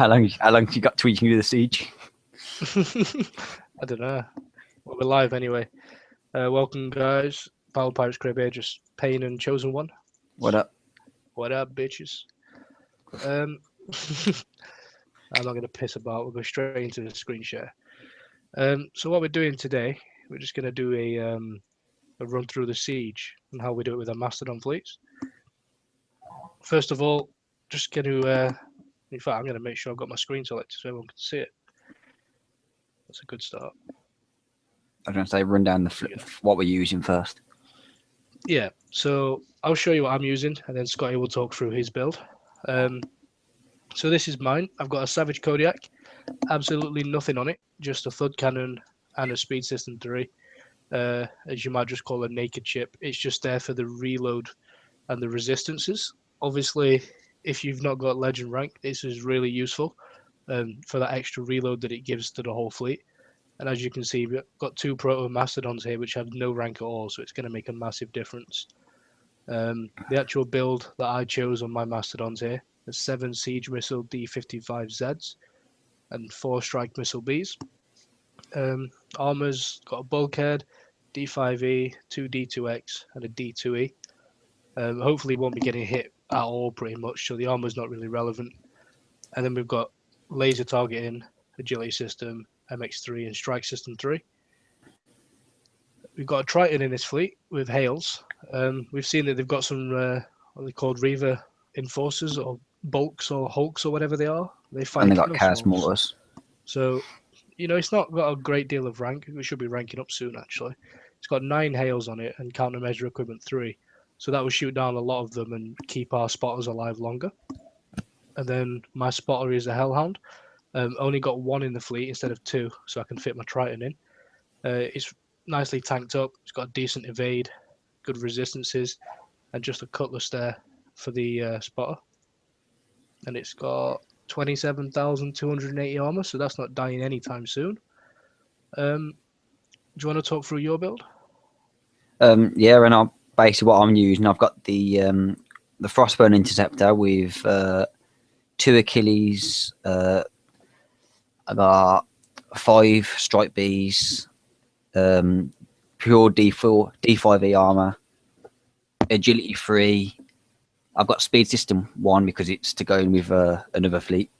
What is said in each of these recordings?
How long you got till you can do the siege? I don't know. Well, we're live anyway. Welcome, guys. Battle Pirates Crib here, just Payne and Chosen One. What up? What up, bitches? I'm not going to piss about. We'll go straight into the screen share. So what we're doing today, we're just going to do a run through the siege and how we do it with our Mastodon fleets. First of all, just going to, in fact, I'm going to make sure I've got my screen selected so everyone can see it. That's a good start. I was going to say run down what we're using first. Yeah, so I'll show you what I'm using, and then Scotty will talk through his build. So this is mine. I've got a Savage Kodiak, absolutely nothing on it, just a Thud Cannon and a Speed System 3, as you might just call a naked chip. It's just there for the reload and the resistances. Obviously, if you've not got Legend rank, this is really useful for that extra reload that it gives to the whole fleet. And as you can see, we've got two Proto Mastodons here, which have no rank at all, so it's going to make a massive difference. The actual build that I chose on my Mastodons here is 7 Siege Missile D55Zs and 4 Strike Missile Bs. Armor's got a Bulkhead, D5E, 2 D2X, and a D2E. Hopefully, won't be getting hit at all pretty much, so the armor's not really relevant. And then we've got Laser Targeting, Agility System, MX3 and Strike System 3. We've got a Triton in this fleet with Hales. We've seen that they've got some what are they called, Reaver Enforcers or Bulks or Hulks or whatever they are. They fight. And they got Chaos Mortars. So, it's not got a great deal of rank. We should be ranking up soon, actually. It's got 9 Hales on it and Countermeasure Equipment 3. So that will shoot down a lot of them and keep our spotters alive longer. And then my spotter is a Hellhound. Only got 1 in the fleet instead of 2, so I can fit my Triton in. It's nicely tanked up. It's got decent evade, good resistances, and just a Cutlass there for the spotter. And it's got 27,280 armor, so that's not dying anytime soon. Do you want to talk through your build? Yeah, and basically what I'm using, I've got the Frostburn Interceptor with 2 Achilles. I got 5 Strike Bs, pure D5E armor, Agility 3. I've got Speed System 1 because it's to go in with another fleet,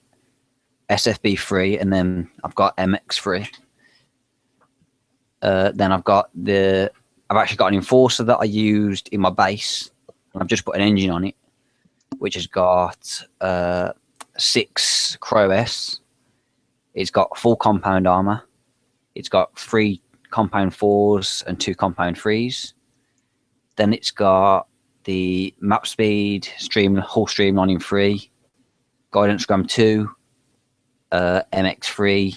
SFB 3, and then I've got MX 3. Then I've actually got an Enforcer that I used in my base, and I've just put an engine on it, which has got 6 Crow S. It's got full compound armor. It's got 3 compound 4s and 2 compound 3s. Then it's got the map speed, hull streamlining 3, guidance gram 2, MX 3,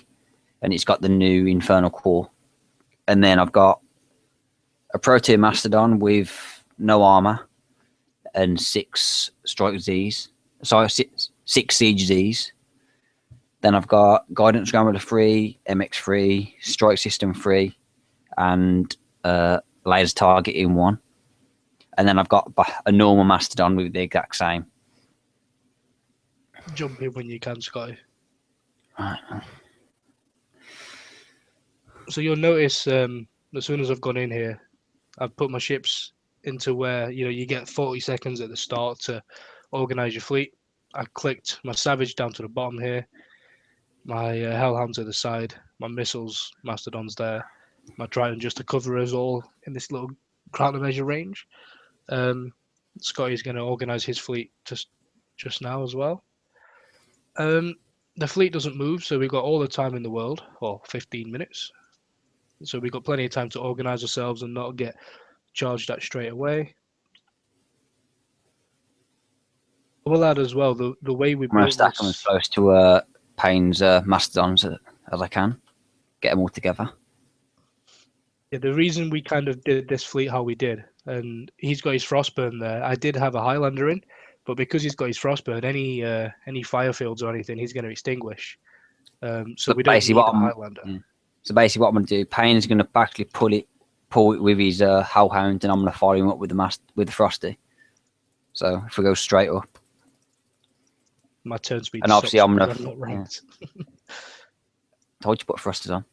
and it's got the new Infernal Core. And then I've got a Protean Mastodon with no armor and 6 Strike Zs. Sorry, 6 Siege Zs. Then I've got Guidance Grammar 3, MX 3, Strike System 3, and Laser Targeting 1. And then I've got a normal Mastodon with the exact same. Jump in when you can, Scotty. Right. So you'll notice as soon as I've gone in here, I've put my ships into where you get 40 seconds at the start to organize your fleet. I clicked my Savage down to the bottom here, my Hellhound to the side, my missiles, Mastodons there, my Triton just to cover us all in this little countermeasure range. Scotty's going to organize his fleet just now as well. The fleet doesn't move, so we've got all the time in the world, or 15 minutes. So we've got plenty of time to organize ourselves and not get charged at straight away. We'll add as well the way we I'm going to built stack them as close to Payne's Mastodons as I can. Get them all together. Yeah, the reason we kind of did this fleet how we did, and he's got his Frostburn there. I did have a Highlander in, but because he's got his Frostburn, any fire fields or anything, he's going to extinguish. So we don't need a Highlander. Yeah. So basically what I'm going to do, Payne's going to actually pull it with his Hellhound, and I'm going to fire him up with the Frosty. So if we go straight up. My turn speed And obviously sucks I'm because gonna I'm not ranked. told you to put thrusters on.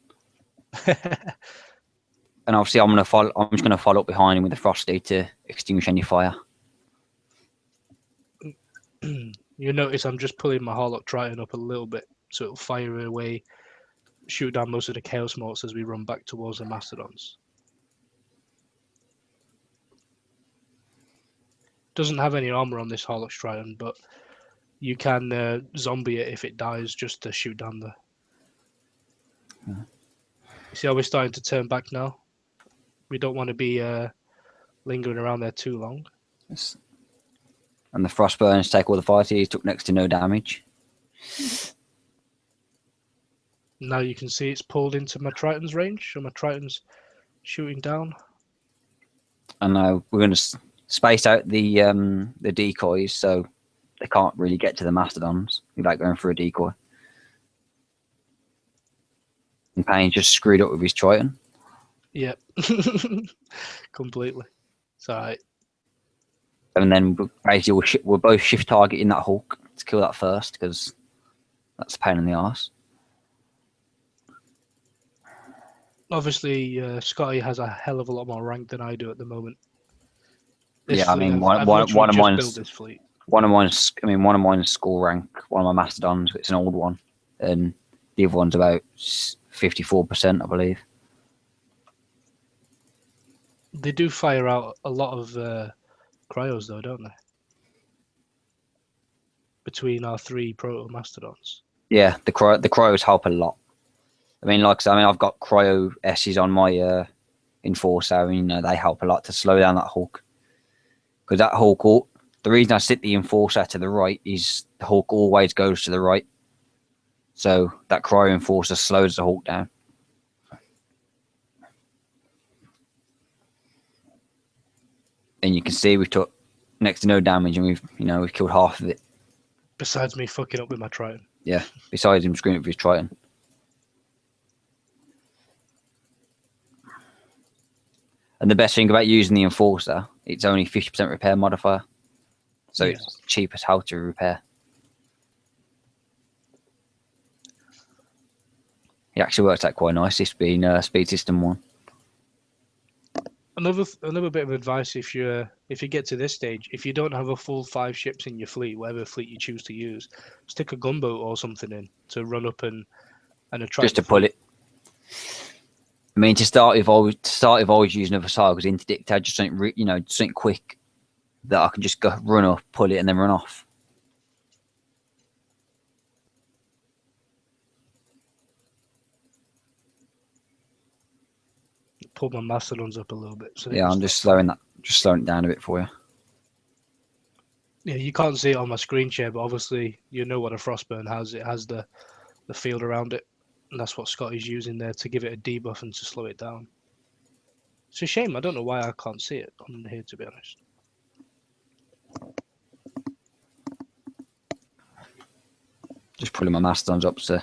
And obviously I'm just gonna follow up behind him with the frosty to extinguish any fire. You notice I'm just pulling my Harlock Triton up a little bit so it'll fire away, shoot down most of the Chaos Morts as we run back towards the Mastodons. Doesn't have any armor on this Harlock Triton, but you can zombie it if it dies just to shoot down the... Yeah. You see how we're starting to turn back now? We don't want to be lingering around there too long. Yes. And the Frostburns take all the fire. He took next to no damage. Now you can see it's pulled into my Triton's range, so my Triton's shooting down. And now we're going to space out the decoys so they can't really get to the Mastodons without going through a decoy. And Payne's just screwed up with his Triton. Yep. Completely. It's alright. And then basically we'll both shift target in that Hulk to kill that first because that's a pain in the arse. Obviously, Scotty has a hell of a lot more rank than I do at the moment. Yeah, I mean, I've literally just built this fleet. One of mine's school rank. One of my Mastodons, it's an old one, and the other one's about 54%, I believe. They do fire out a lot of cryos, though, don't they? Between our 3 proto Mastodons. Yeah, the cryos help a lot. I mean, I've got cryo S's on my Enforcer. I mean, they help a lot to slow down that Hulk. Because that Hulk, the reason I sit the Enforcer to the right is the Hulk always goes to the right. So that cryo Enforcer slows the Hulk down. And you can see we've took next to no damage, and we've killed half of it. Besides me fucking up with my Triton. Yeah, besides him screwing up with his Triton. And the best thing about using the Enforcer, it's only 50% repair modifier. So yeah. It's cheap as hell to repair. It actually works out quite nice, this being Speed System 1. Another bit of advice if you get to this stage, if you don't have a full 5 ships in your fleet, whatever fleet you choose to use, stick a gunboat or something in to run up and attract. Just to pull it. I mean, to start with, always using a Vasile because interdict, I just something quick that I can just go run up, pull it, and then run off. Pull my Mastodons up a little bit. So yeah, I'm just slowing it down a bit for you. Yeah, you can't see it on my screen share, but obviously you know what a Frostburn has. It has the field around it, and that's what Scotty's using there to give it a debuff and to slow it down. It's a shame. I don't know why I can't see it on here, to be honest. Just pulling my Mastodons up, sir.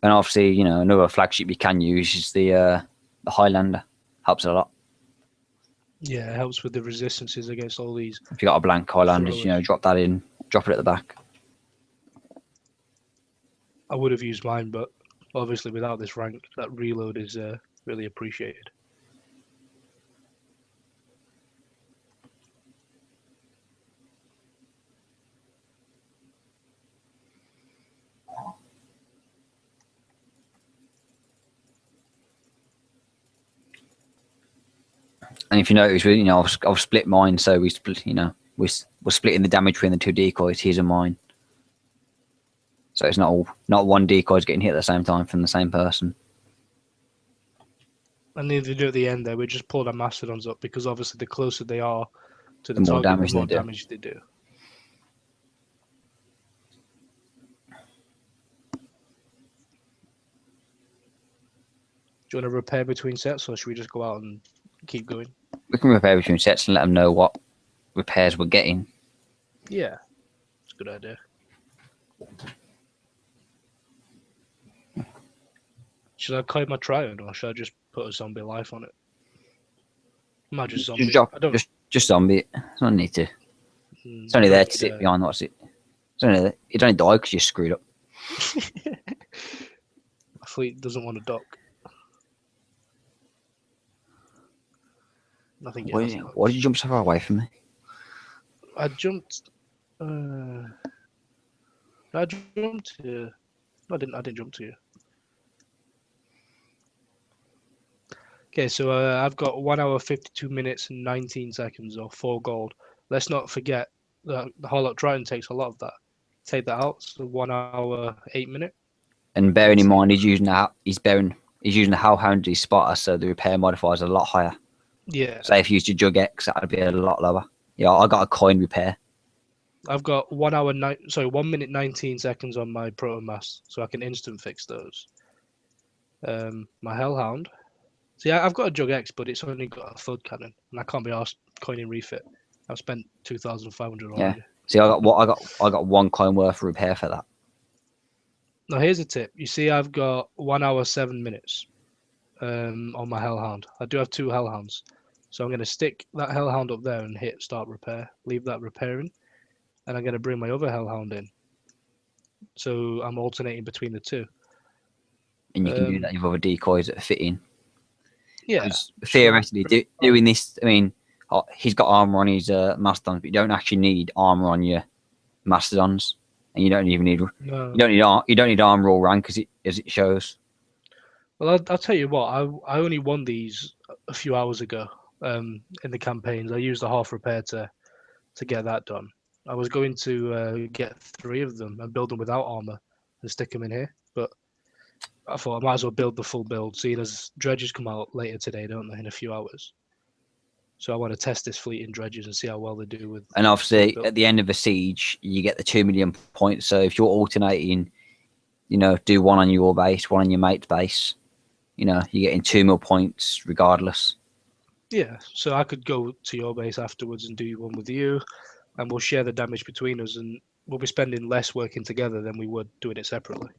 And obviously, another flagship you can use is the Highlander. Helps a lot. Yeah, it helps with the resistances against all these. If you got a blank Highlander, drop that in, drop it at the back. I would have used mine, but obviously without this rank, that reload is really appreciated. And if you notice, I've split mine, so we split. We're splitting the damage between the 2 decoys. His and mine. So it's not one decoy is getting hit at the same time from the same person. And neither do at the end there. We just pulled our Mastodons up because obviously the closer they are to the more target, the more damage they do. Do you want to repair between sets, or should we just go out and keep going? We can repair between sets and let them know what repairs we're getting. Yeah, it's a good idea. Should I claim my Triton, or should I just put a zombie life on it? I might just zombie. Just zombie it. There's no need to. It's only You there reckon, to sit behind. What's it? It's only there. It only died because you screwed up. My fleet doesn't want to dock. Nothing Why did you jump so far away from me? I jumped. I jumped to. I didn't jump to you. Okay, so I've got 1 hour 52 minutes and 19 seconds or 4 gold. Let's not forget that the Harlock Triton takes a lot of that. Take that out, so 1 hour 8 minutes. And bearing in mind, he's using the Hellhound to spotter, so the repair modifier is a lot higher. Yeah. Say if you used your Jug X, that'd be a lot lower. Yeah, I got a coin repair. I've got 1 minute 19 seconds on my Protomass, so I can instant fix those. My Hellhound. See, I've got a Jug X, but it's only got a thud cannon, and I can't be asked coining refit. I've spent 2,500 already. Yeah. See, I got 1 coin worth of repair for that. Now here's a tip. You see, I've got 1 hour 7 minutes on my Hellhound. I do have 2 Hellhounds, so I'm going to stick that Hellhound up there and hit start repair. Leave that repairing, and I'm going to bring my other Hellhound in. So I'm alternating between the two. And you can do that with other decoys that fit in. Yeah. Theoretically, doing this, I mean, he's got armor on his Mastodons, but you don't actually need armor on your Mastodons, and you don't even need you don't need armor all rank as it shows. Well, I'll tell you what. I only won these a few hours ago. In the campaigns, I used a half repair to get that done. I was going to get 3 of them and build them without armor and stick them in here, but I thought I might as well build the full build, seeing as dredges come out later today, don't they, in a few hours. So I want to test this fleet in dredges and see how well they do with. And obviously, at the end of a siege, you get the 2 million points. So if you're alternating, do 1 on your base, 1 on your mate's base, you're getting 2 mil points regardless. Yeah, so I could go to your base afterwards and do 1 with you, and we'll share the damage between us, and we'll be spending less working together than we would doing it separately.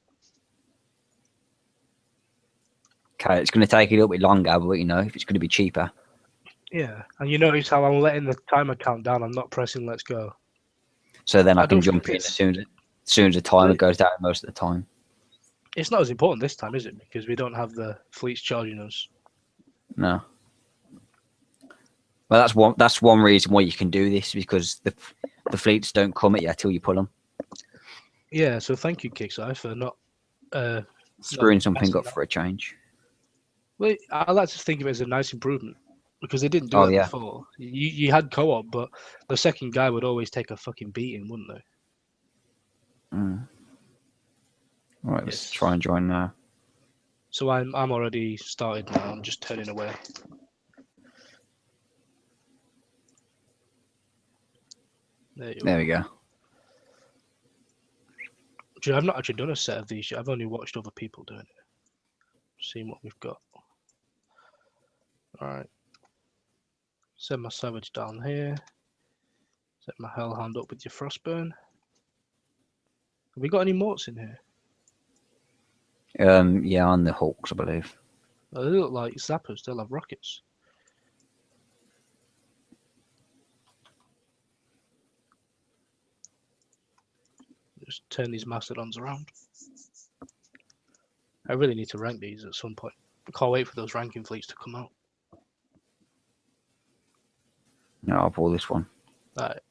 Okay, it's going to take a little bit longer, but if it's going to be cheaper. Yeah, and you notice how I'm letting the timer count down. I'm not pressing let's go. So then I can jump in as soon as the timer goes down most of the time. It's not as important this time, is it? Because we don't have the fleets charging us. No. Well, that's one reason why you can do this, because the fleets don't come at you till you pull them. Yeah, so thank you, Kickstarter, for not screwing something up for a change. Well, I like to think of it as a nice improvement, because they didn't do it before. You had co-op, but the second guy would always take a fucking beating, wouldn't they? All right, let's try and join now. So I'm already started now. I'm just turning away. There we go. Dude, I've not actually done a set of these yet. I've only watched other people doing it. Seeing what we've got. Alright. Set my Savage down here. Set my Hellhound up with your Frostburn. Have we got any morts in here? Yeah, on the Hawks, I believe. Oh, they look like Zappers. They'll have rockets. Just turn these Mastodons around. I really need to rank these at some point. I can't wait for those ranking fleets to come out. No, I'll pull this one. Alright.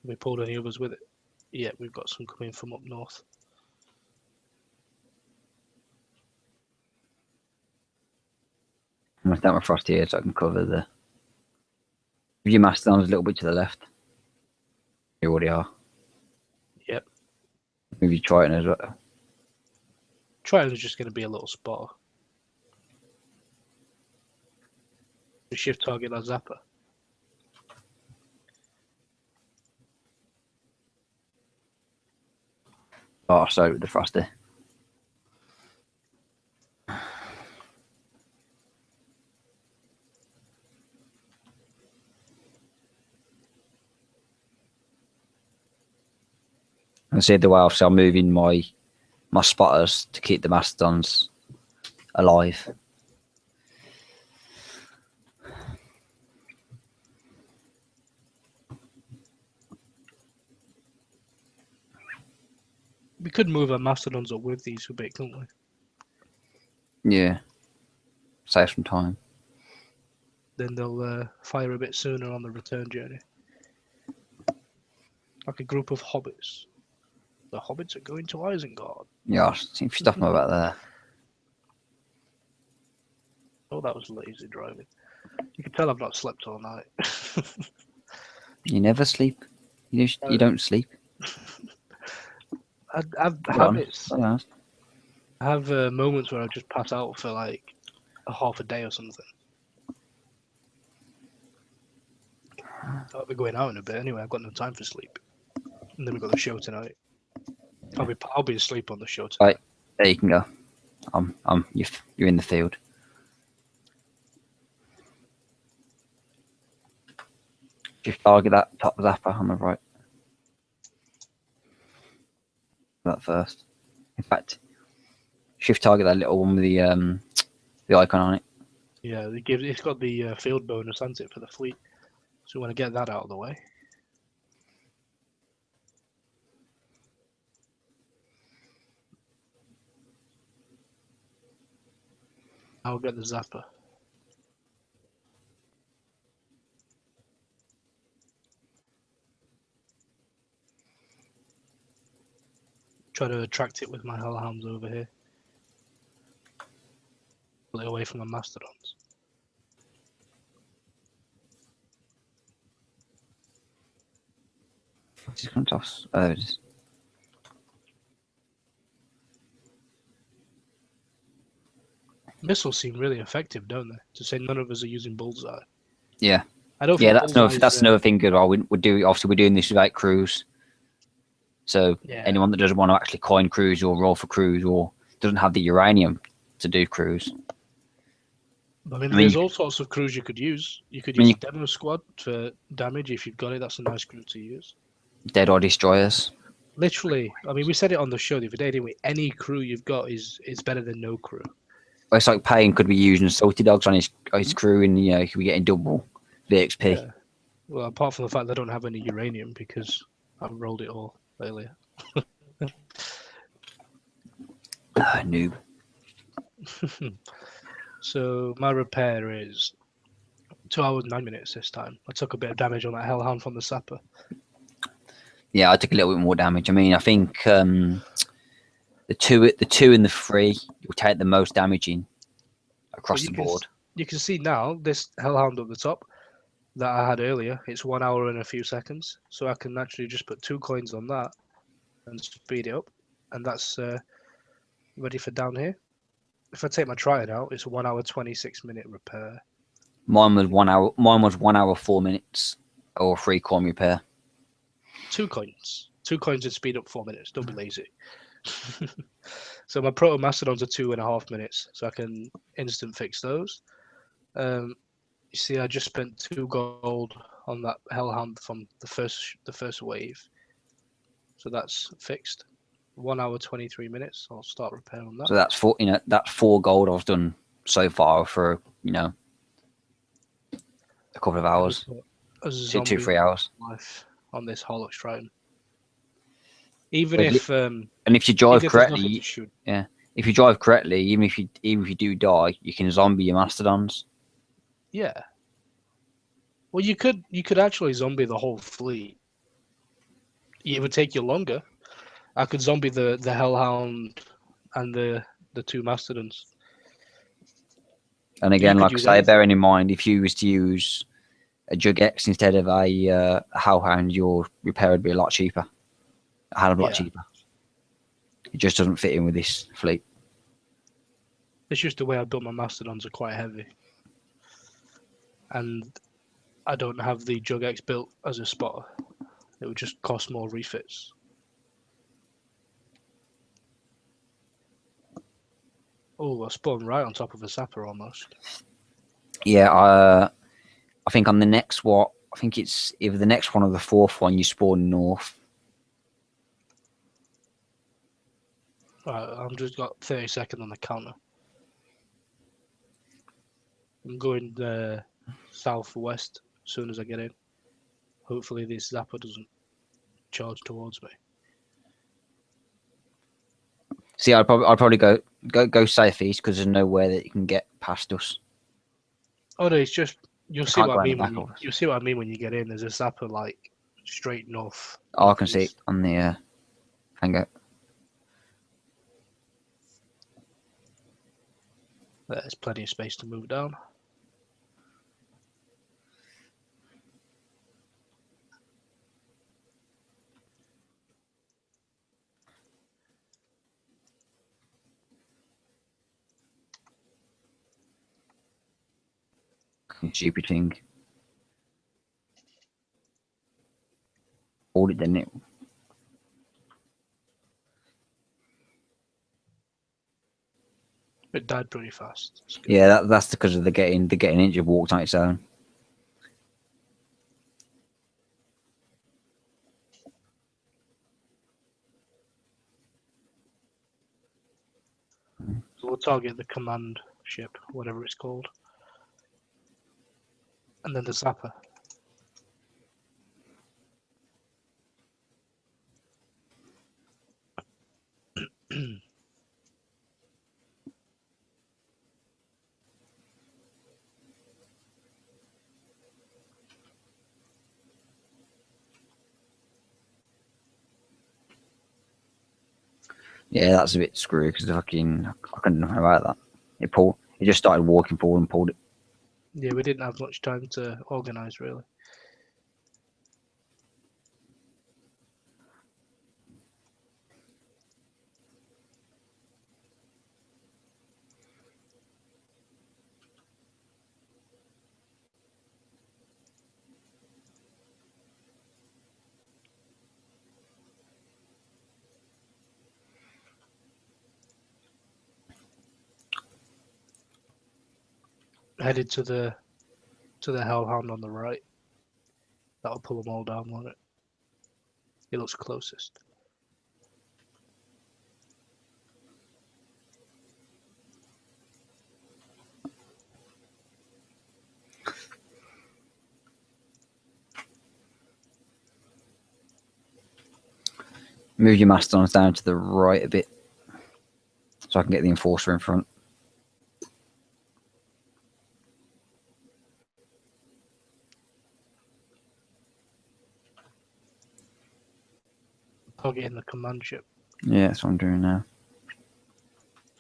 Have we pulled any others with it? Yeah, we've got some coming from up north. I'm going to start my Frost here so I can cover the... Your Mastodon's a little bit to the left. You already are. Yep. Maybe Triton as well. Triton's just going to be a little spotter. We shift target our Zapper. Oh, sorry, with the Frosty. I said the way off, so I'm moving my my spotters to keep the mastodons alive. We could move our mastodons up with these a bit, couldn't we? Yeah, save some time. Then they'll fire a bit sooner on the return journey. Like a group of hobbits. The hobbits are going to Isengard. Yeah, I think stuff them about there. Oh, that was lazy driving. You can tell I've not slept all night. You never sleep. You don't sleep. I have habits. I have moments where I just pass out for like a half a day or something. I'll be going out in a bit anyway. I've got no time for sleep. And then we've got the show tonight. I'll be asleep on the show tonight. Right, there you can go. You're in the field. Just target that top zapper on the right. That first. In fact, shift target that little one with the icon on it. Yeah, it's got the field bonus, hasn't it, for the fleet? So we want to get that out of the way. I'll get the zapper. Try to attract it with my hellhounds over here. Pull it away from the mastodons. Just going to toss. Oh, it is. Missiles seem really effective, don't they? To say none of us are using bullseye. Yeah. I don't Yeah, think that's another thing good. Well, we're doing this without crews. So anyone that doesn't want to actually coin crews or roll for crews or doesn't have the uranium to do crews. I mean, there's all sorts of crews you could use. You could use Demo Squad for damage if you've got it. That's a nice crew to use. Dead or Destroyers. Literally, I mean, we said it on the show the other day, didn't we? Any crew you've got is better than no crew. It's like Payne could be using Salty Dogs on his crew, and he could be getting double VXP. Yeah. Well, apart from the fact they don't have any uranium because I rolled it all earlier. Noob. So my repair is 2 hours 9 minutes this time. I took a bit of damage on that hellhound from the sapper. Yeah, I took a little bit more damage. I mean, I think the two and the 3 will take the most damaging across the board. You can see now this hellhound up the top that I had earlier. It's 1 hour and a few seconds, so I can actually just put 2 coins on that and speed it up, and that's ready for down here. If I take my Triad out, it's a 1 hour 26-minute repair. Mine was 1 hour. Mine was 1 hour 4 minutes, or 3 coin repair. 2 coins. 2 coins would speed up 4 minutes. Don't be lazy. So my Proto Mastodons are 2.5 minutes, so I can instant fix those. You see, I just spent 2 gold on that hellhound from the first wave, so that's fixed. 1 hour 23 minutes. I'll start repair on that. So that's 4. That's 4 gold I've done so far for a couple of hours. 2-3 hours. Life on this Horlock Triton. Even if and if you drive correctly, if you drive correctly, even if you do die, you can zombie your mastodons. Yeah. Well, you could actually zombie the whole fleet. It would take you longer. I could zombie the hellhound and the 2 mastodons. And again, like I say, bearing in mind, if you was to use a Jug X instead of a hellhound, your repair would be a lot cheaper. A hell of a lot cheaper. It just doesn't fit in with this fleet. It's just the way I built my mastodons are quite heavy. And I don't have the Jug X built as a spotter. It would just cost more refits. Oh, I spawned right on top of a sapper almost. Yeah, I think on the next one, I think it's either the next one or the 4th one, you spawn north. Right, I'm just got 30 seconds on the counter. I'm going southwest as soon as I get in. Hopefully this zapper doesn't charge towards me. See, I'd probably go southeast because there's nowhere that you can get past us. Oh no, it's just you'll I see can't what go I in the mean when back you of us. you'll see what I mean when you get in. There's a zapper like straight north. Oh, I can see it northeast. on the hangout. There's plenty of space to move down. Stupid thing. Hold it, didn't it? It died pretty fast. Yeah, that's because of the getting injured walked on its own. So we'll target the command ship, whatever it's called, and then the zapper. Yeah, that's a bit screwed because I couldn't do nothing about that. It just started walking forward and pulled it. Yeah, we didn't have much time to organise really. Headed to the Hellhound on the right. That'll pull them all down, won't it? It looks closest. Move your mastodons down to the right a bit so I can get the enforcer in front. Targeting the command ship. Yeah, that's what I'm doing now.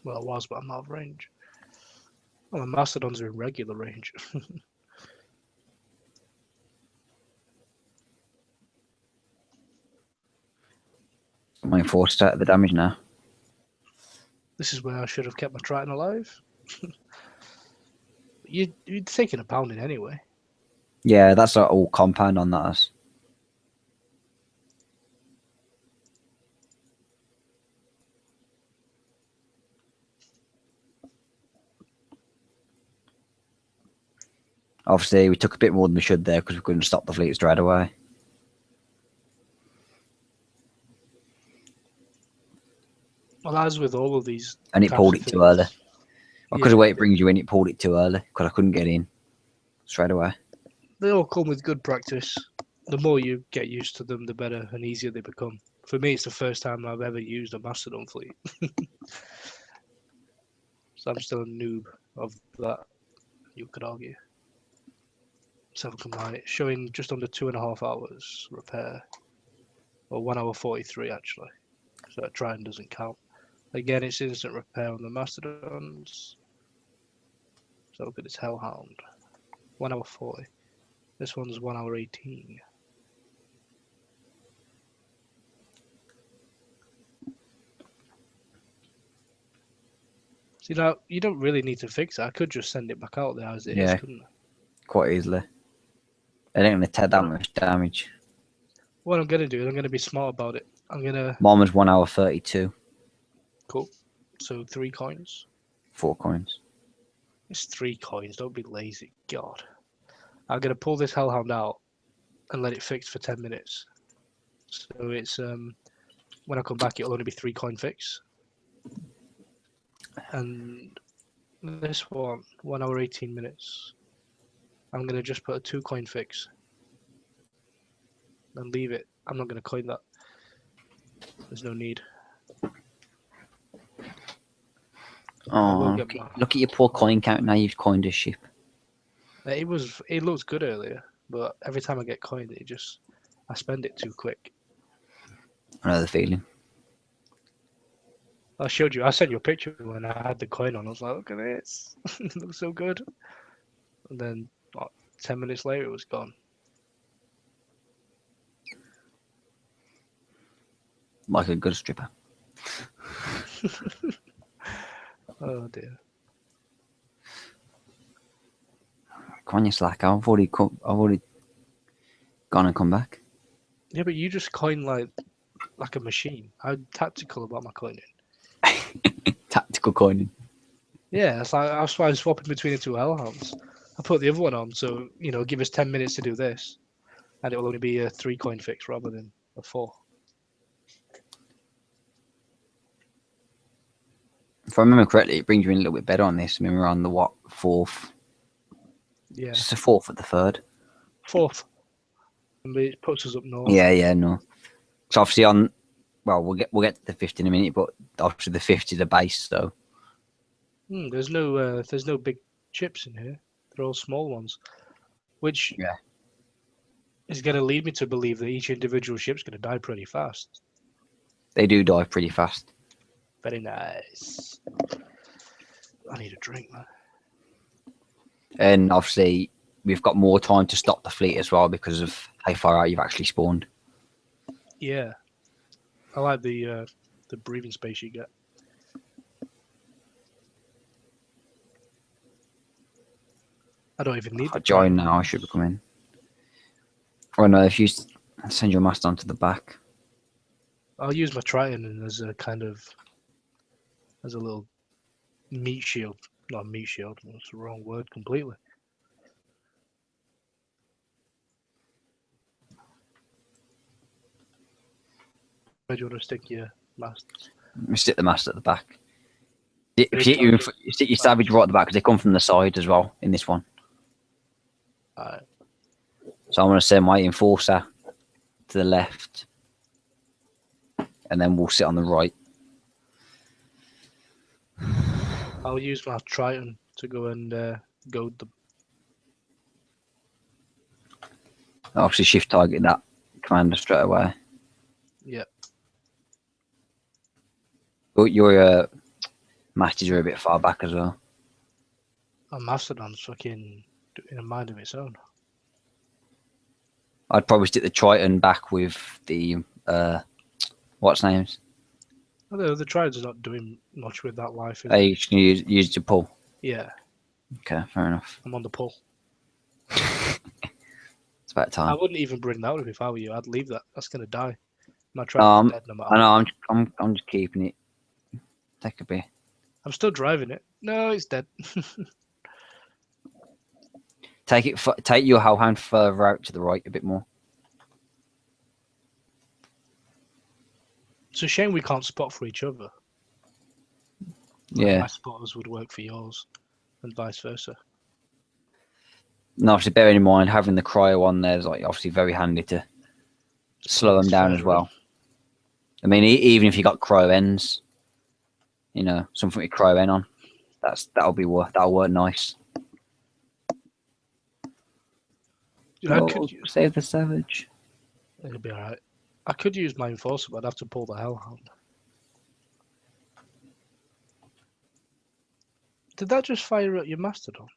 Well, it was, but I'm out of range. Well, the Mastodons are in regular range. My enforcer out of the damage now. This is where I should have kept my Triton alive. You'd taken a pounding anyway. Yeah, that's all compound on that. Obviously, we took a bit more than we should there because we couldn't stop the fleet straight away. Well, as with all of these, And it pulled it too early. Because the way it brings you in, it pulled it too early because I couldn't get in straight away. They all come with good practice. The more you get used to them, the better and easier they become. For me, it's the first time I've ever used a Mastodon fleet. So I'm still a noob of that, you could argue. Let's have a combine. Showing just under 2.5 hours repair. Or 1 hour 43 actually. So that Triton doesn't count. Again, it's instant repair on the Mastodons. So look at this Hellhound. 1 hour 40. This one's 1 hour 18. See, now, you don't really need to fix it. I could just send it back out there as it is, couldn't I? Quite easily. It ain't going to take that much damage. What I'm going to do is I'm going to be smart about it. I'm going to... Mine was 1 hour 32. Cool. So 3 coins. 4 coins. It's 3 coins. Don't be lazy. God. I'm going to pull this Hellhound out and let it fix for 10 minutes. So it's... when I come back, it'll only be 3 coin fix. And this one, 1 hour 18 minutes. I'm gonna just put a 2 coin fix and leave it. I'm not gonna coin that. There's no need. I will Oh, get my. look at your poor coin count now. You've coined a ship. It looked good earlier, but every time I get coined, I spend it too quick. I know the feeling. I showed you. I sent you a picture when I had the coin on. I was like, look at this. It looks so good. And then 10 minutes later, it was gone. Like a good stripper. Oh dear. Come on, you slacker. I've already gone and come back. Yeah, but you just coin like a machine. I'm tactical about my coining. Tactical coining. Yeah, that's why I'm swapping between the two hellhounds. I put the other one on, so give us 10 minutes to do this, and it will only be a 3 coin fix rather than a 4. If I remember correctly, it brings you in a little bit better on this. I mean, we're on the what, 4th? Yeah, It's the 4th of the 3rd. 4th. And it puts us up north. Yeah, no. So obviously we'll get to the 5th in a minute, but obviously the 5th is the base, so. There's no big chips in here. They're all small ones, which Yeah. is going to lead me to believe that each individual ship's going to die pretty fast. They do die pretty fast. Very nice. I need a drink, man. And obviously, we've got more time to stop the fleet as well because of how far out you've actually spawned. Yeah, I like the breathing space you get. I don't even need If I the join Triton. now, I should be coming. Oh no, if you send your master onto the back. I'll use my Triton as a little meat shield. Not a meat shield. That's the wrong word completely. Where do you want to stick your masters? We stick the master at the back. Big You target. stick your savage right at the back because they come from the side as well in this one. Alright. So I'm going to send my enforcer to the left, and then we'll sit on the right. I'll use my Triton to go and goad them. Obviously, shift target that commander straight away. Yeah. But your masters are a bit far back as well. A Mastodon's fucking in a mind of its own. I'd probably stick the Triton back with the what's names? Although the Triton's not doing much with that life. Is You can use to pull. Yeah. Okay, fair enough. I'm on the pull. It's about I time. wouldn't even bring that with if I were you. I'd leave that. That's gonna die. My Triton's dead no matter. I know. I'm just keeping it. Take a bit. I'm still driving it. No, it's dead. Take your hellhound further out to the right a bit more. It's a shame we can't spot for each other. Yeah. My spotters would work for yours, and vice versa. No, obviously, bearing in mind having the cryo on there is like obviously very handy to slow them down as well. I mean, even if you got cryo ends, something with cryo end on, that'll work nice. Save the savage. It'll be alright. I could use my enforcer, but I'd have to pull the hellhound. Did that just fire at your mastodon?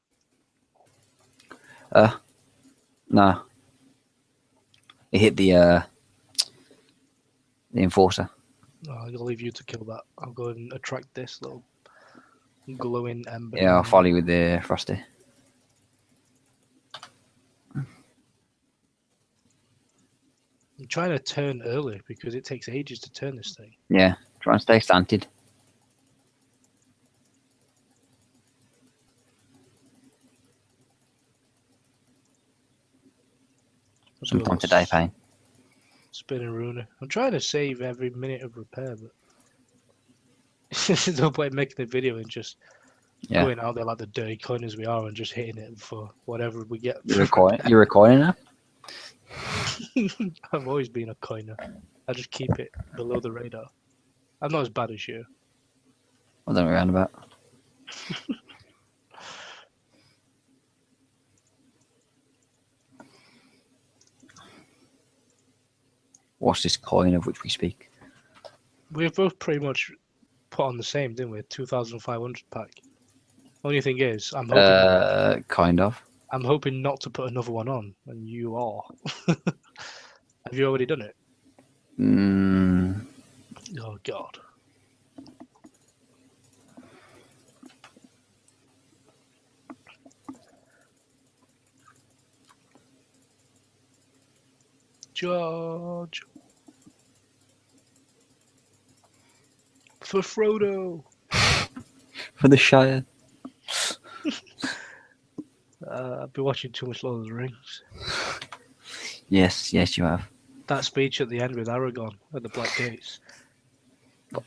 No. It hit the enforcer. Oh, I'll leave you to kill that. I'll go and attract this little glowing ember. Yeah, I'll follow you with the frosty. I'm trying to turn early because it takes ages to turn this thing. Yeah, try and stay slanted. Sometime today, Payne. Spinning ruiner. I'm trying to save every minute of repair, but There's no point making the video and just Yeah. going out there like the dirty coiners we are and just hitting it for whatever we get. You're recording now? I've always been a coiner. I just keep it below the radar. I'm not as bad as you. I don't know what you're on about. What's this coin of which we speak? We've both pretty much put on the same, didn't we? 2,500 pack. Only thing is, I'm hoping Kind of. I'm hoping not to put another one on, and you are. Have you already done it? Oh God. George. For Frodo. For the Shire. I've been watching too much Lord of the Rings. Yes, you have. That speech at the end with Aragorn at the Black Gates.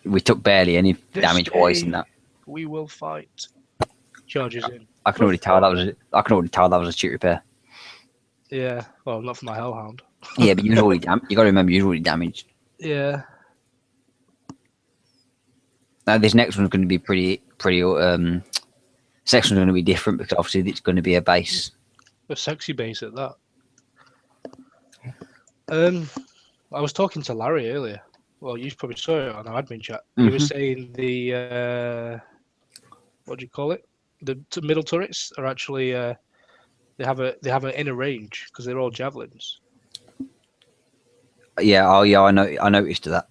We took barely any damage twice in that. We will fight. George is in. I can already tell that was a cheat repair. Yeah, well, not for my Hellhound. Yeah, but you got to remember you was already damaged. Yeah. Now this next one's going to be pretty. This next one's going to be different because obviously it's going to be a base. A sexy base at that. I was talking to Larry earlier. Well, you probably saw it on our admin chat. He was saying the what do you call it? The middle turrets are actually they have an inner range because they're all javelins. Yeah. Oh, yeah. I know. I noticed that.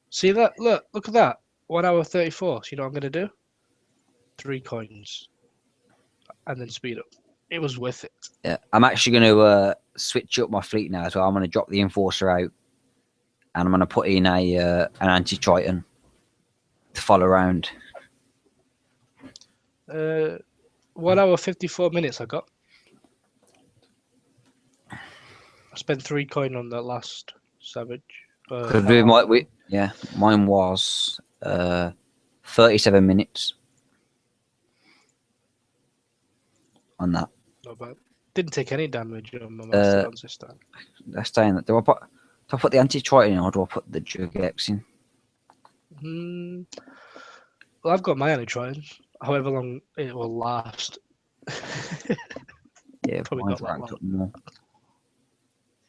See that? Look at that. 1 hour 34. So you know what I'm gonna do? 3 coins, and then speed up. It was worth it. Yeah, I'm actually going to switch up my fleet now. So I'm going to drop the Enforcer out, and I'm going to put in an anti-Triton to follow around. 1 hour 54 minutes I got. I spent 3 coin on that last Savage. Mine was 37 minutes on that. Not bad. Didn't take any damage on my Mastodons this time. Let's stay in that. Do I put the anti-Triton in or do I put the Jugex in? Well, I've got my anti-Triton. However long it will last. Yeah, probably not that long. More.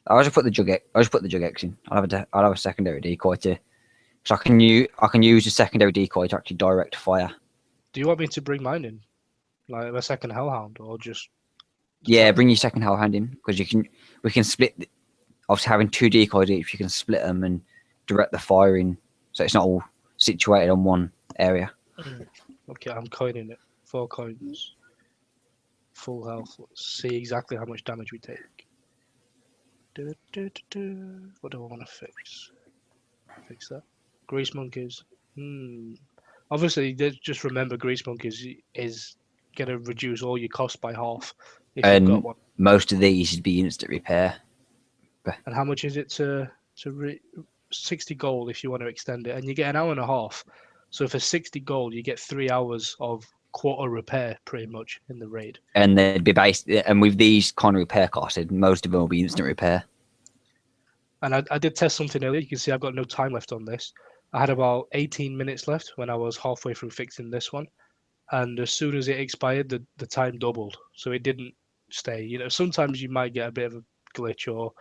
I'll just put the Jugex in. I'll have a secondary decoy too. So I can use the secondary decoy to actually direct fire. Do you want me to bring mine in, like a second Hellhound, or just? Yeah, bring your second Hellhound in because we can split. Obviously, having 2 decoys each, you can split them and direct the firing, so it's not all situated on one area. Okay, I'm coining it. 4 coins. Full health. Let's see exactly how much damage we take. What do I want to fix? Fix that. Grease monkeys. Obviously, just remember, grease monkeys is going to reduce all your costs by half if you've got one. Most of these would be instant repair. And how much is it to 60 gold if you want to extend it? And you get an hour and a half. So for 60 gold, you get 3 hours of quarter repair pretty much in the raid. And they'd be based. And with these kind of repair costs, most of them will be instant repair. And I did test something earlier. You can see I've got no time left on this. I had about 18 minutes left when I was halfway through fixing this one. And as soon as it expired, the time doubled. So it didn't stay. You know, sometimes you might get a bit of a glitch. Or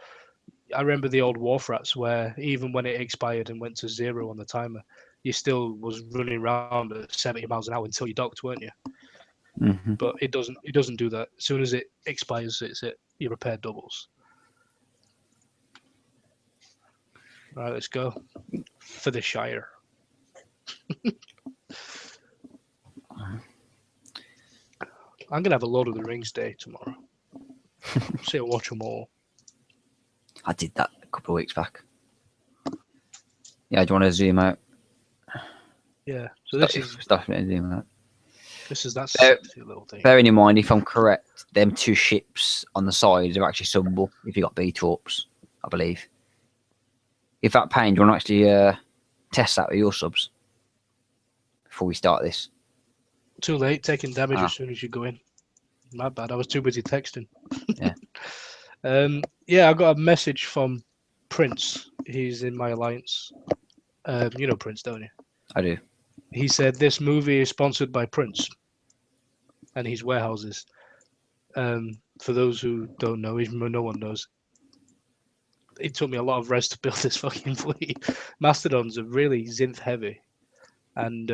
I remember the old Wharf Rats where even when it expired and went to 0 on the timer, you still was running around at 70 miles an hour until you docked, weren't you? But it doesn't do that. As soon as it expires, your repair doubles. All right, let's go for the Shire. I'm gonna have a Lord of the Rings day tomorrow. See, I'll watch them all. I did that a couple of weeks back. Yeah, do you want to zoom out? Yeah. So this is zoom out. This is that sexy little thing. Bearing in mind, if I'm correct, them 2 ships on the sides are actually subbable if you got B torps, I believe. If that pain, do you want to actually test that with your subs? before we start this. Too late, taking damage as soon as you go in. My bad, I was too busy texting. Yeah. Yeah, I got a message from Prince. He's in my alliance. You know Prince, don't you? I do. He said this movie is sponsored by Prince and his warehouses. For those who don't know, even though no one knows, it took me a lot of res to build this fucking fleet. Mastodons are really synth heavy, and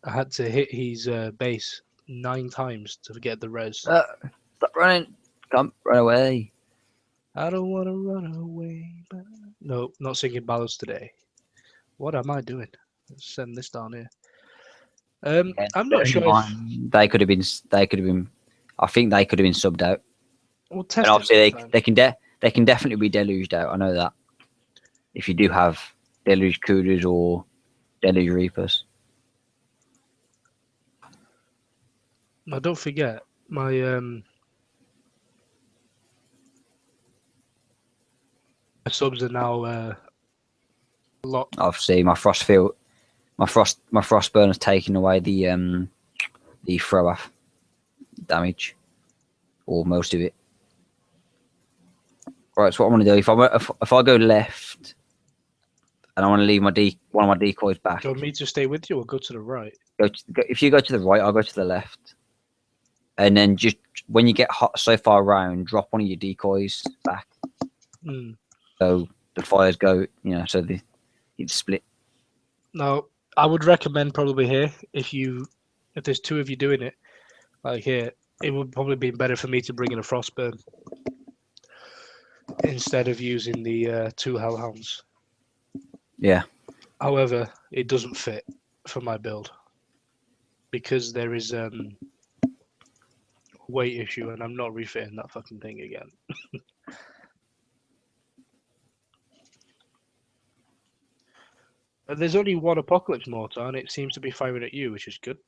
I had to hit his base 9 times to get the res. Stop running! Come run away! I don't want to run away. No, not singing ballads today. What am I doing? Let's send this down here. I'm not sure if they could have been. They could have been. I think they could have been subbed out. we'll test And obviously, it they can definitely be deluged out. I know that. If you do have deluge Kudus or deluge Reapers. Now, don't forget my subs are now a lot. Obviously, my Frostburn has taken away the throw off damage, or most of it. Right, so what I want to do, if I go left, and I want to leave one of my decoys back. Do you want me to stay with you or go to the right? If you go to the right, I'll go to the left, and then just when you get hot so far around, drop one of your decoys back. So the fires go, so it's split. Now, I would recommend probably here if there's 2 of you doing it, like here, it would probably be better for me to bring in a Frostburn instead of using the 2 Hellhounds. Yeah. However, it doesn't fit for my build because there is weight issue, and I'm not refitting that fucking thing again. There's only one Apocalypse Mortar, and it seems to be firing at you, which is good.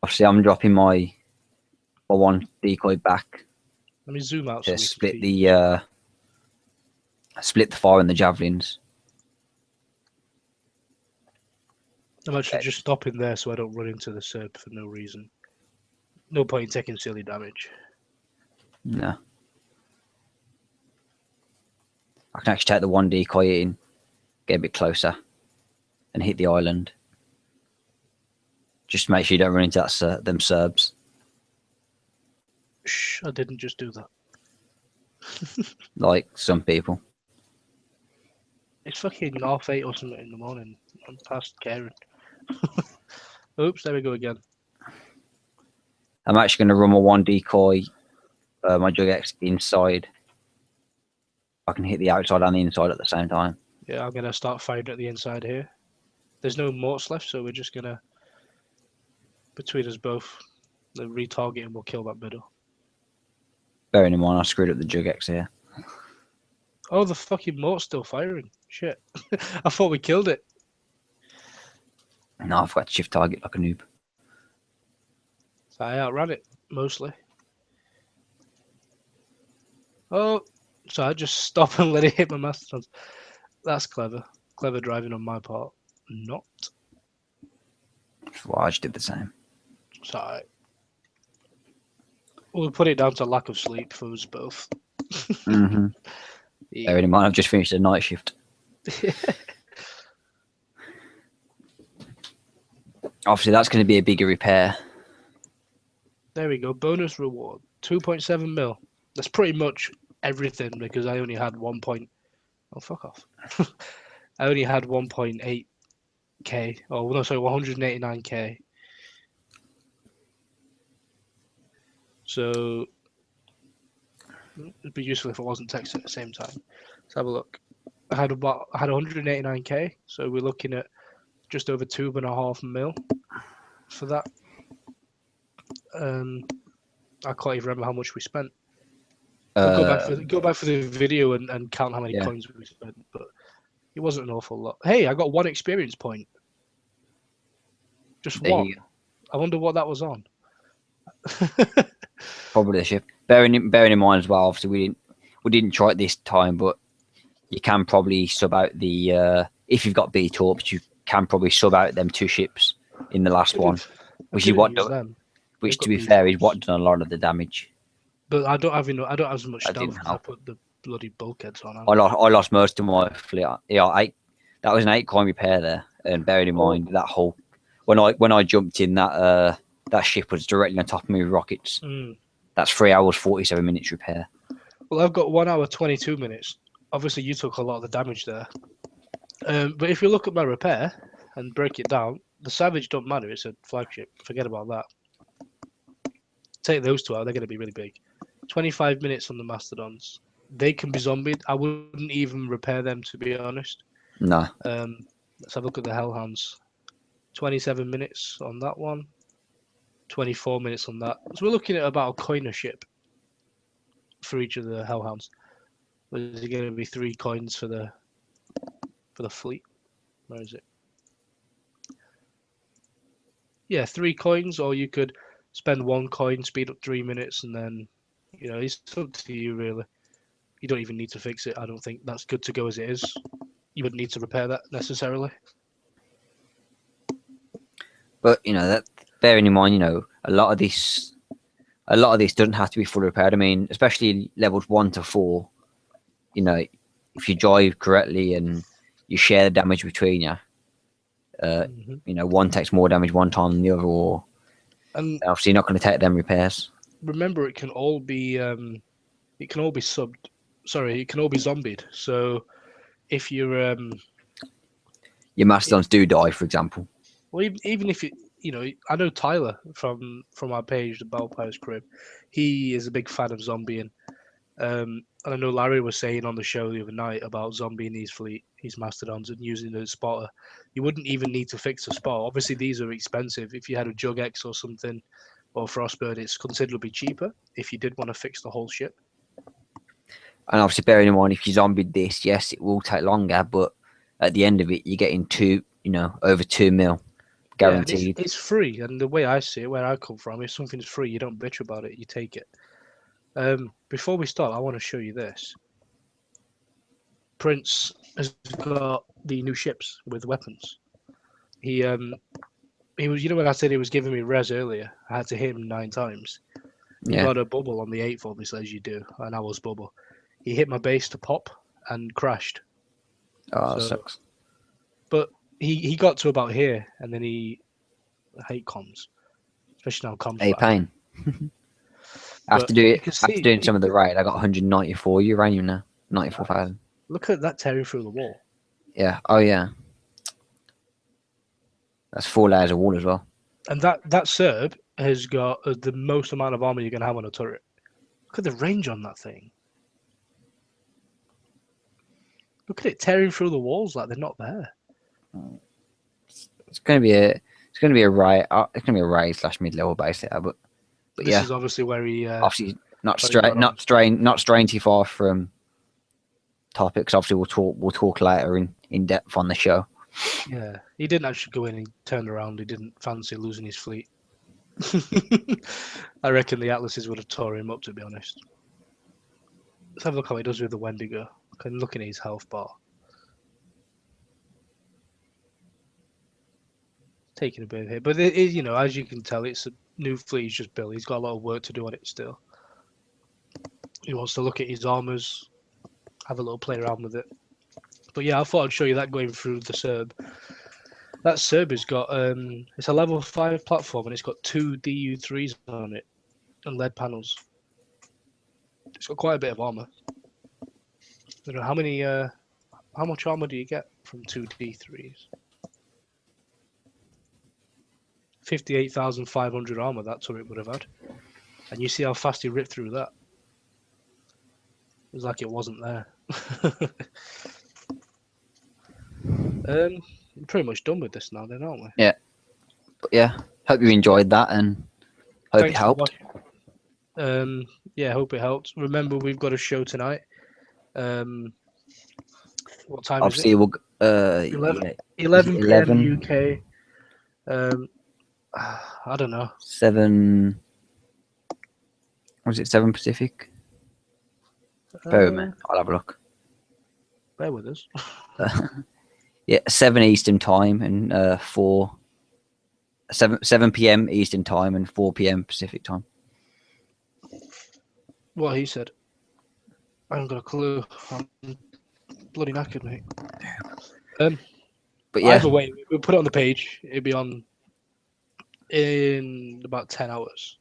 Obviously, I'm dropping my one decoy back. Let me zoom out to split the fire and the javelins. I'm actually just stopping there so I don't run into the Serb for no reason. No point in taking silly damage. No. I can actually take the one decoy in, get a bit closer, and hit the island. Just make sure you don't run into them Serbs. Shh, I didn't just do that. Like some people. It's fucking 8:30 or something in the morning. I'm past caring. Oops, there we go again. I'm actually going to run my one decoy, my Jugex inside. I can hit the outside and the inside at the same time. Yeah, I'm going to start firing at the inside here. There's no morts left, so we're just going to, between us both, retarget and we'll kill that middle. Bearing in mind, I screwed up the Jugex here. Oh, the fucking mort's still firing. Shit. I thought we killed it. No, I forgot to shift target like a noob. So I outran it, mostly. Oh, so I just stop and let it hit my Mastodons. That's clever. Clever driving on my part. Not. Well, I just did the same. Sorry. We'll put it down to lack of sleep for us both. Mm-hmm. Yeah. Bearing in mind, I've just finished a night shift. Obviously, that's going to be a bigger repair. There we go. Bonus reward. 2.7 mil. That's pretty much everything because I only had 1. Oh, fuck off. I only had 1.8k. Oh, no, sorry, 189k. So it'd be useful if it wasn't text at the same time. Let's have a look. I had 189k, so we're looking at just over 2.5 mil for that. I can't even remember how much we spent. Go back for the video and count how many coins we spent, but it wasn't an awful lot. Hey, I got 1 experience point. Just one. I wonder what that was on. Probably the ship. Bearing in mind as well, obviously we didn't try it this time, but you can probably sub out the if you've got B torps, you can probably sub out them 2 ships in the last one, which is couldn't what use do, them. which They've to got be fair is what defaults. done a lot of the damage. But I don't have I don't have as much That stealth didn't because I help. put the bloody bulkheads on. I lost most of my fleet. Yeah, that was an 8 coin repair there, and bearing in mind that whole when I jumped in that ship was directly on top of me with rockets. That's 3 hours 47 minutes repair. Well, I've got 1 hour 22 minutes. Obviously, you took a lot of the damage there. But if you look at my repair and break it down, the Savage don't matter. It's a flagship. Forget about that. Take those two out. They're going to be really big. 25 minutes on the Mastodons. They can be zombied. I wouldn't even repair them, to be honest. No. Let's have a look at the Hellhounds. 27 minutes on that one. 24 minutes on that. So we're looking at about a coin a ship for each of the Hellhounds. There's going to be 3 coins for the fleet. Where is it? Yeah, 3 coins, or you could spend 1 coin, speed up 3 minutes, and then it's up to you really. You don't even need to fix it. I don't think that's good to go as it is. You wouldn't need to repair that necessarily. But that bearing in mind, a lot of this doesn't have to be fully repaired. I mean, especially levels 1 to 4. If you drive correctly and you share the damage between you, one takes more damage one time than the other, and obviously you're not going to take them repairs. Remember, it can all be subbed. Sorry, it can all be zombied. So if you're your Mastodons do die, for example. Well, even if I know Tyler from our page, the Bellpire's Crib. He is a big fan of zombieing. And I know Larry was saying on the show the other night about zombieing his Mastodons and using a spotter. You wouldn't even need to fix a spot. Obviously, these are expensive. If you had a Jug X or something, or Frostbird, it's considerably cheaper if you did want to fix the whole ship. And obviously, bearing in mind, if you zombied this, yes, it will take longer, but at the end of it, you're getting over 2 mil guaranteed. Yeah, it's free, and the way I see it, where I come from, if something's free, you don't bitch about it, you take it. Before we start, I want to show you this. Prince has got the new ships with weapons. He was, when I said he was giving me res earlier, I had to hit him 9 times. He got a bubble on the 8th, obviously, as you do, an hour's bubble. He hit my base to pop and crashed. Oh, that sucks. But he got to about here, and then I hate comms, especially now comms. Hey, pain. After doing some of the raid, I got 194 uranium now, 94,000. Look at that tearing through the wall. Yeah. Oh yeah. That's 4 layers of wall as well. And that Serb has got the most amount of armor you're going to have on a turret. Look at the range on that thing. Look at it tearing through the walls like they're not there. It's going to be a raid. It's going to be a raid / mid-level base there, but this is obviously where he obviously not straying too far from topics. Obviously, we'll talk later in depth on the show. Yeah, he didn't actually go in and turn around. He didn't fancy losing his fleet. I reckon the Atlases would have tore him up, to be honest. Let's have a look how he does with the Wendigo. I'm looking at his health bar. Taking a bit of hit, but it is, as you can tell, it's a new fleet he's just built. He's got a lot of work to do on it still. He wants to look at his armors, have a little play around with it. But yeah, I thought I'd show you that going through the Serb. That Serb has got it's a level 5 platform and it's got 2 DU3s on it and lead panels. It's got quite a bit of armor. I don't know how much armor do you get from 2 D3s? 58,500 armor that turret would have had. And you see how fast he ripped through that. It was like it wasn't there. We're pretty much done with this now then, aren't we? Yeah. But yeah. Hope you enjoyed that and hope it helped. Yeah, hope it helped. Remember, we've got a show tonight. What time Obviously, is it? we'll 11 p.m. UK. I don't know. 7. Was it 7 Pacific? Bear with me. I'll have a look. Bear with us. Yeah, 7 Eastern time and 4 7 p.m. Eastern time and 4 p.m. Pacific time. What he said. I haven't got a clue. I'm bloody knackered, mate. But yeah, Either way, we'll put it on the page. It'll be on in about 10 hours.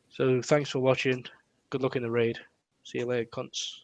So thanks for watching. Good luck in the raid. See you later, cunts.